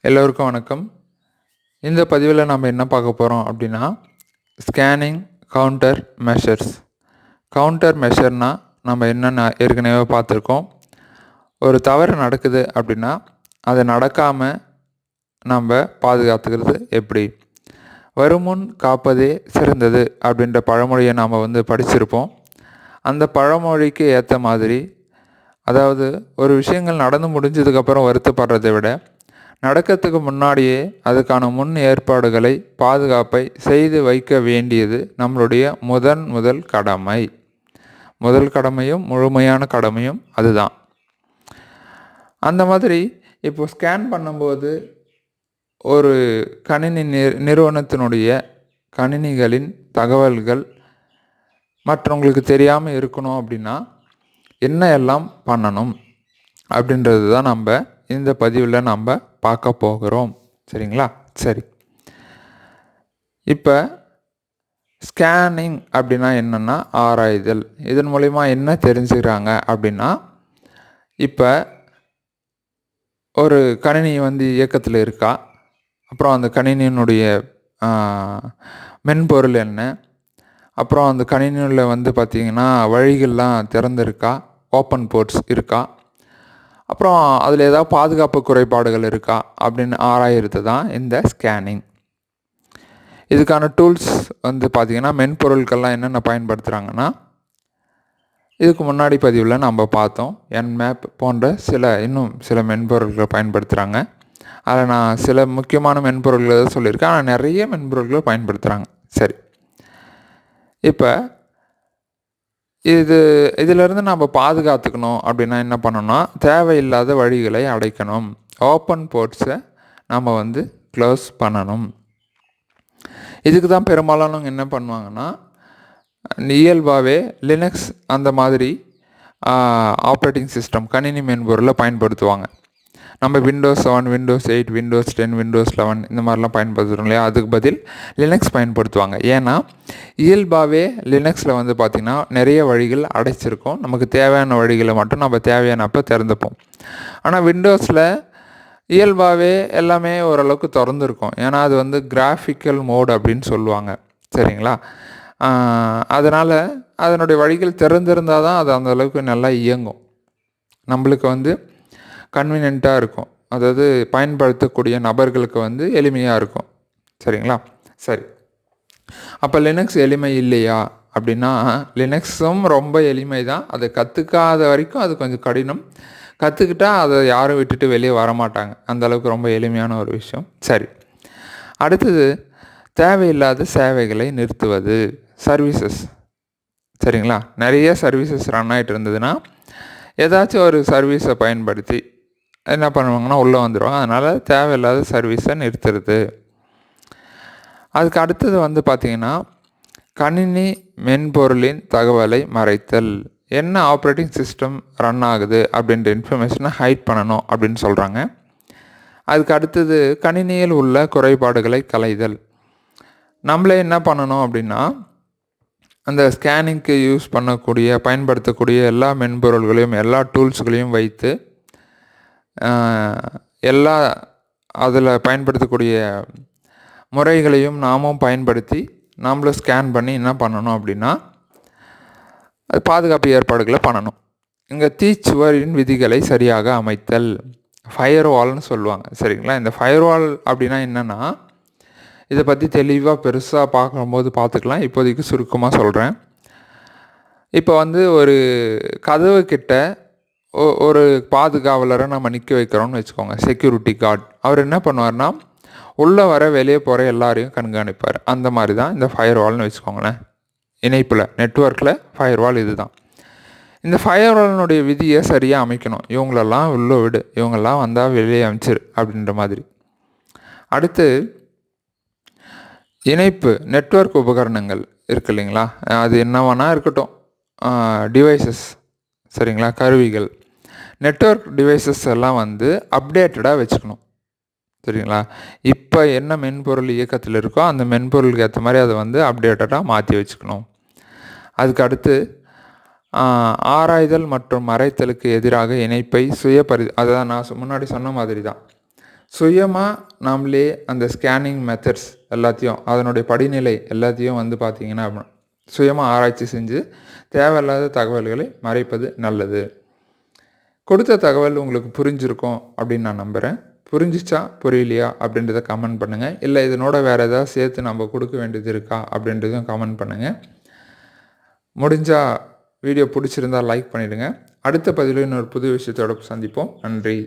எல்லோருக்கும் வணக்கம். இந்த பதிவில் நம்ம என்ன பார்க்க போகிறோம் அப்படின்னா, ஸ்கேனிங் கவுண்டர் மெஷர்ஸ். கவுண்டர் மெஷர்னால் நம்ம என்னென்ன ஏற்கனவே பார்த்துருக்கோம். ஒரு தவறு நடக்குது அப்படின்னா அதை நடக்காமல் நம்ம பாதுகாத்துக்கிறது எப்படி. வருமுன் காப்பதே சிறந்தது அப்படின்ற பழமொழியை நாம் படிச்சிருப்போம். அந்த பழமொழிக்கு ஏற்ற மாதிரி, அதாவது ஒரு விஷயங்கள் நடந்து முடிஞ்சதுக்கப்புறம் வருத்தப்படுறதை விட நடக்கிறதுக்கு முன்னாடியே அதுக்கான முன் ஏற்பாடுகளை, பாதுகாப்பை செய்து வைக்க வேண்டியது நம்மளுடைய முதல் கடமை. முதல் கடமையும் முழுமையான கடமையும் அதுதான். அந்த மாதிரி இப்போ ஸ்கேன் பண்ணும்போது ஒரு கணினி நிறுவனத்தினுடைய கணினிகளின் தகவல்கள் மற்றவங்களுக்கு தெரியாமல் இருக்கணும் அப்படின்னா என்ன எல்லாம் பண்ணணும் அப்படின்றது தான் நம்ம இந்த பதிவில் நம்ம பார்க்க போகிறோம். சரிங்களா? சரி, இப்போ ஸ்கேனிங் அப்படின்னா என்னென்னா ஆராய்தல். இதன் மூலிமா என்ன தெரிஞ்சுக்கிறாங்க அப்படின்னா, இப்போ ஒரு கணினி இயக்கத்தில் இருக்கா, அப்புறம் அந்த கணினியினுடைய மென்பொருள் என்ன, அப்புறம் அந்த கணினியில் பார்த்திங்கன்னா வழிகள்லாம் திறந்துருக்கா, ஓப்பன் போர்ட்ஸ் இருக்கா, அப்புறம் அதில் ஏதாவது பாதுகாப்பு குறைபாடுகள் இருக்கா அப்படின்னு ஆராயிறது தான் இந்த ஸ்கேனிங். இதுக்கான டூல்ஸ் பார்த்திங்கன்னா மென்பொருட்கள்லாம் என்னென்ன பயன்படுத்துகிறாங்கன்னா, இதுக்கு முன்னாடி பதிவில் நம்ம பார்த்தோம். என்மேப் போன்ற இன்னும் சில மென்பொருட்களை பயன்படுத்துகிறாங்க. அதில் நான் சில முக்கியமான மென்பொருள்களை தான் சொல்லியிருக்கேன், ஆனால் நிறைய மென்பொருட்களை பயன்படுத்துகிறாங்க. சரி, இப்போ இதிலிருந்து நம்ம பாதுகாத்துக்கணும் அப்படின்னா என்ன பண்ணணும்னா, தேவையில்லாத வழிகளை அடைக்கணும். ஓப்பன் போர்ட்ஸை நம்ம க்ளோஸ் பண்ணணும். இதுக்கு தான் பெரும்பாலானவங்க என்ன பண்ணுவாங்கன்னா, இயல்பாகவே லினக்ஸ் அந்த மாதிரி ஆப்ரேட்டிங் சிஸ்டம் கணினி மென்பொருளை பயன்படுத்துவாங்க. நம்ம விண்டோஸ் 7, விண்டோஸ் 8, விண்டோஸ் 10, விண்டோஸ் 11 இந்த மாதிரிலாம் பயன்படுத்துகிறோம் இல்லையா, அதுக்கு பதில் லினக்ஸ் பயன்படுத்துவாங்க. ஏன்னா இயல்பாகவே லினக்ஸில் பார்த்திங்கன்னா நிறைய வழிகள் அடைச்சிருக்கும். நமக்கு தேவையான வழிகளை மட்டும் நம்ம தேவையானப்போ திறந்துப்போம். ஆனால் விண்டோஸில் இயல்பாகவே எல்லாமே ஓரளவுக்கு திறந்துருக்கும். ஏன்னா அது கிராஃபிக்கல் மோட் அப்படின்னு சொல்லுவாங்க. சரிங்களா? அதனால் அதனுடைய வழிகள் திறந்திருந்தால் தான் அது அந்தளவுக்கு நல்லா இயங்கும், நம்மளுக்கு கன்வீனியண்ட்டாக இருக்கும். அதாவது பயன்படுத்தக்கூடிய நபர்களுக்கு எளிமையாக இருக்கும். சரிங்களா? சரி, அப்போ லினக்ஸ் எளிமை இல்லையா அப்படின்னா, லினக்ஸும் ரொம்ப எளிமை தான். அதை கற்றுக்காத வரைக்கும் அது கொஞ்சம் கடினம். கற்றுக்கிட்டால் அதை யாரும் விட்டுட்டு வெளியே வரமாட்டாங்க. அந்தளவுக்கு ரொம்ப எளிமையான ஒரு விஷயம். சரி, அடுத்தது தேவையில்லாத சேவைகளை நிறுத்துவது, சர்வீசஸ். சரிங்களா? நிறைய சர்வீசஸ் ரன் ஆகிட்டு இருந்ததுன்னா ஏதாச்சும் ஒரு சர்வீஸை பயன்படுத்தி என்ன பண்ணுவாங்கன்னா உள்ளே வந்துடுவாங்க. அதனால் தேவையில்லாத சர்வீஸை நிறுத்துறது. அதுக்கு அடுத்தது பார்த்திங்கன்னா, கணினி மென்பொருளின் தகவலை மறைத்தல். என்ன ஆப்ரேட்டிங் சிஸ்டம் ரன் ஆகுது அப்படின்ற இன்ஃபர்மேஷனை ஹைட் பண்ணணும் அப்படின்னு சொல்கிறாங்க. அதுக்கு அடுத்தது கணினியில் உள்ள குறைபாடுகளை களைதல். நம்மளே என்ன பண்ணணும் அப்படின்னா, அந்த ஸ்கேனிங்க்கு யூஸ் பயன்படுத்தக்கூடிய எல்லா மென்பொருள்களையும் எல்லா டூல்ஸ்களையும் வைத்து எல்லா அதில் பயன்படுத்தக்கூடிய முறைகளையும் நாமும் பயன்படுத்தி நாமளும் ஸ்கேன் பண்ணி என்ன பண்ணணும் அப்படின்னா, அது பாதுகாப்பு ஏற்பாடுகளை பண்ணணும். இங்கே தீச்சுவரின் விதிகளை சரியாக அமைத்தல், ஃபயர்வால்னு சொல்லுவாங்க. சரிங்களா? இந்த ஃபயர்வால் அப்படின்னா என்னென்னா, இதை பற்றி தெளிவாக பெருசாக பார்க்கும்போது பார்த்துக்கலாம். இப்போதைக்கு சுருக்கமாக சொல்கிறேன். இப்போ ஒரு கதவு கிட்ட ஒரு பாதுகாவலரை நம்ம நிற்க வைக்கிறோம்னு வச்சுக்கோங்க, செக்யூரிட்டி கார்டு. அவர் என்ன பண்ணுவார்னா, உள்ளே வர வெளியே போகிற எல்லாரையும் கண்காணிப்பார். அந்த மாதிரி தான் இந்த ஃபயர்வால்னு வச்சுக்கோங்களேன். இணைப்பில் நெட்வொர்க்கில் ஃபயர்வால் இது தான். இந்த ஃபயர்வாலினுடைய விதியை சரியாக அமைக்கணும். இவங்களெல்லாம் உள்ளே விடு, இவங்கெல்லாம் வந்தால் வெளியே அமைச்சிரு அப்படின்ற மாதிரி. அடுத்து இணைப்பு நெட்வொர்க் உபகரணங்கள் இருக்குது இல்லைங்களா, அது என்னவானா இருக்கட்டும், டிவைசஸ். சரிங்களா? கருவிகள், நெட்வொர்க் டிவைசஸ் எல்லாம் அப்டேட்டடாக வச்சுக்கணும். சரிங்களா? இப்போ என்ன மென்பொருள் இயக்கத்தில் இருக்கோ அந்த மென்பொருளுக்கு ஏற்ற மாதிரி அதை அப்டேட்டடாக மாற்றி வச்சுக்கணும். அதுக்கு அடுத்து ஆராய்தல் மற்றும் மறைத்தலுக்கு எதிராக இணைப்பை அதான் நான் முன்னாடி சொன்ன மாதிரி தான், சுயமாக நாமளே அந்த ஸ்கேனிங் மெத்தட்ஸ் எல்லாத்தையும் அதனுடைய படிநிலை எல்லாத்தையும் வந்து பார்த்திங்கன்னா சுயமாக ஆராய்ச்சி செஞ்சு தேவையில்லாத தகவல்களை மறைப்பது நல்லது. கொடுத்த தகவல் உங்களுக்கு புரிஞ்சிருக்கும் அப்படின்னு நான் நம்புகிறேன். புரிஞ்சிச்சா புரியலையா அப்படின்றத கமெண்ட் பண்ணுங்கள். இல்லை இதனோட வேறு ஏதாவது சேர்த்து நம்ம கொடுக்க வேண்டியது இருக்கா அப்படின்றதையும் கமெண்ட் பண்ணுங்கள். முடிஞ்சால் வீடியோ பிடிச்சிருந்தால் லைக் பண்ணிவிடுங்க. அடுத்த பதிவில் இன்னொரு புது விஷயத்தோடு சந்திப்போம். நன்றி.